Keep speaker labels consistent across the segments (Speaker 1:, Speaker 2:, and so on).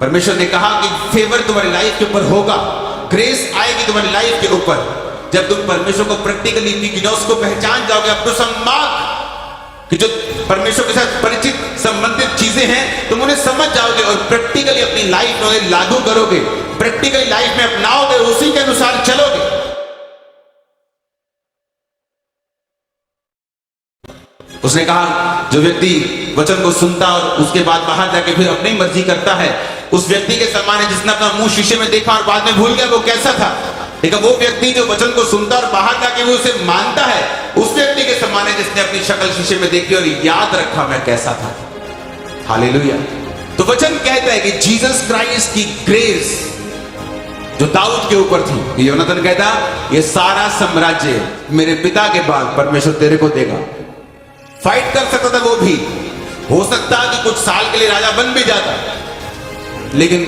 Speaker 1: परमेश्वर ने कहा कि फेवर तुम्हारी लाइफ के ऊपर होगा, ग्रेस आएगी तुम्हारी लाइफ के ऊपर जब तुम परमेश्वर को प्रैक्टिकली इग्नोस को पहचान जाओगे, अपने सम्मान कि जो परमेश्वर के साथ परिचित संबंधित चीजें हैं तुम उन्हें समझ जाओगे और प्रैक्टिकली अपनी लाइफ में उन्हें लागू करोगे, प्रैक्टिकली लाइफ में अपनाओगे, उसी के अनुसार चलोगे। उसने कहा जो व्यक्ति वचन को सुनता और उसके बाद बाहर जाके फिर अपनी मर्जी करता है, उस व्यक्ति के समान है जिसने अपना मुंह शीशे में देखा और बाद में भूल गया वो कैसा था। लेकिन वो व्यक्ति जो वचन को सुनता और बाहर जाके वो उसे मानता है, उस व्यक्ति के समान है जिसने अपनी शक्ल शीशे में देखी और याद रखा मैं कैसा था। हालेलुया। तो वचन कहता है कि जीसस क्राइस्ट की ग्रेस जो दाऊद के ऊपर थी, योनाथन कहता ये सारा साम्राज्य मेरे पिता के बाद परमेश्वर तेरे को देगा। फाइट कर सकता था वो भी, हो सकता कि कुछ साल के लिए राजा बन भी जाता, लेकिन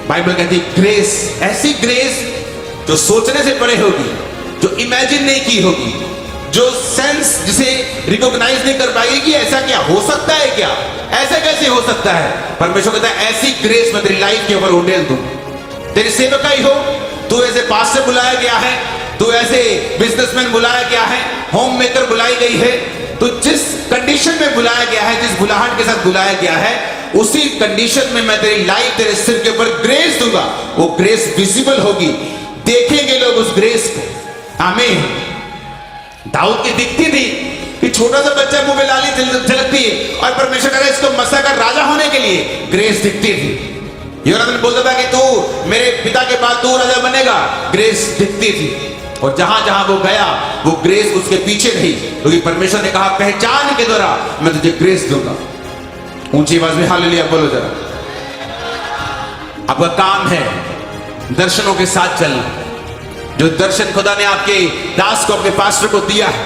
Speaker 1: बाइबल कहती ग्रेस, ऐसी ग्रेस जो सोचने से परे होगी, जो इमेजिन नहीं की होगी, जो सेंस जिसे रिकॉग्नाइज नहीं कर पाएगी कि ऐसा क्या हो सकता है, क्या ऐसा कैसे हो सकता है। परमेश्वर कहता है ऐसी ग्रेस मैं तेरी लाइफ के ऊपर उंडेल दूं। तेरी सेवकाई हो, तू ऐसे पास्टर बुलाया गया है, तू ऐसे बिजनेसमैन बुलाया गया है, होम मेकर बुलाई गई है, तो जिस कंडीशन में बुलाया गया है, जिस बुलाहट के साथ बुलाया गया है, उसी कंडीशन में मैं तेरी लाइफ तेरे सिर के ऊपर ग्रेस दूंगा। वो ग्रेस विजिबल होगी, देखेंगे लोग उस ग्रेस को। आमीन। दाऊद की दिखती थी कि छोटा सा बच्चा मुंह में लाली झलकती है और परमेश्वर कह रहा है इसको मसा का राजा होने के लिए ग्रेस दिखती थी। योनाथन बोलता था कि तू मेरे पिता के बाद तू राजा बनेगा, ग्रेस दिखती थी। और जहां जहां वो गया वो ग्रेस उसके पीछे रही, क्योंकि परमेश्वर ने कहा पहचान के द्वारा मैं तुझे ग्रेस दूंगा। ऊंची आवाज में हालेलुया बोलो जरा। आपका काम है दर्शनों के साथ चलना। जो दर्शन खुदा ने आपके दास को, अपने पास्टर को दिया है,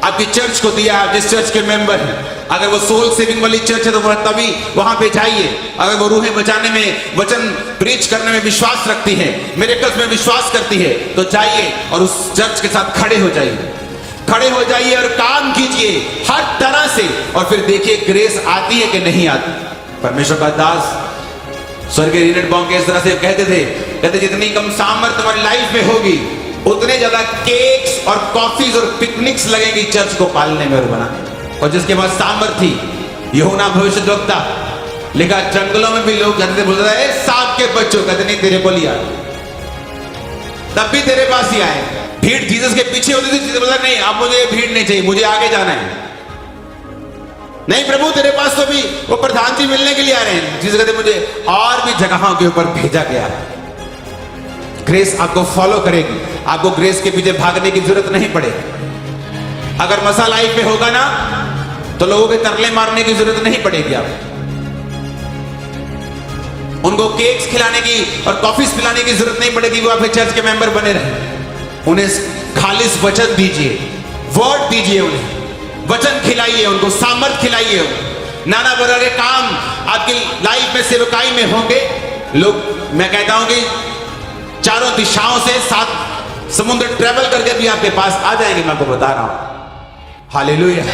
Speaker 1: आपकी चर्च को दिया है, जिस चर्च के मेंबर हैं, अगर वो सोल सेविंग वाली चर्च है तो वह तभी वहां पे जाइए। अगर वो रूहें बचाने में, वचन प्रीच करने में विश्वास रखती है, मिरेकल्स में विश्वास करती है, तो जाइए और उस चर्च के साथ खड़े हो जाइए, खड़े हो जाइए और काम कीजिए हर तरह से, और फिर देखिए ग्रेस आती है कि नहीं आती। परमेश्वर का दास स्वर्गीय रीनट बॉन्ग इस तरह से कहते जितनी कम सामर्थ तुम्हारी लाइफ में होगी उतने ज्यादा केक्स और कॉफीज और पिकनिक्स लगेंगी चर्च को पालने में और बनाने। और जिसके पास सामर्थ थी, यूहन्ना भविष्यद्वक्ता लिखा, जंगलों में भी लोग कहते बोलते थे सांप के बच्चों, कहते नहीं तेरे को लिया, तब भी तेरे पास ही आए। भीड़ जीसस के पीछे होती थी, जीसस बोला नहीं अब मुझे भीड़ नहीं चाहिए, मुझे आगे जाना है। नहीं प्रभु तेरे पास तो भी वो प्रधान जी मिलने के लिए आ रहे हैं, जीसस कहते मुझे और भी जगहों के ऊपर भेजा गया है। ग्रेस आपको फॉलो करेगी, आपको ग्रेस के पीछे भागने की जरूरत नहीं पड़ेगी। अगर मसा लाइफ में होगा ना तो लोगों के तरले मारने की जरूरत नहीं पड़ेगी। आप उनको केक्स खिलाने की और कॉफीज पिलाने की जरूरत नहीं पड़ेगी। वो आपके चर्च के मेंबर बने रहे। उन्हें खालिस वचन दीजिए, वर्ड दीजिए, उन्हें वचन खिलाइए, उनको सामर्थ खिलाइए। नाना प्रकार के काम आपकी लाइफ में, सेवकाई में होंगे। लोग, मैं कहता हूं कि चारों दिशाओं से 7 समुद्र ट्रेवल करके भी आपके पास आ जाएंगे, मैं आपको बता रहा हूं। हालेलुया।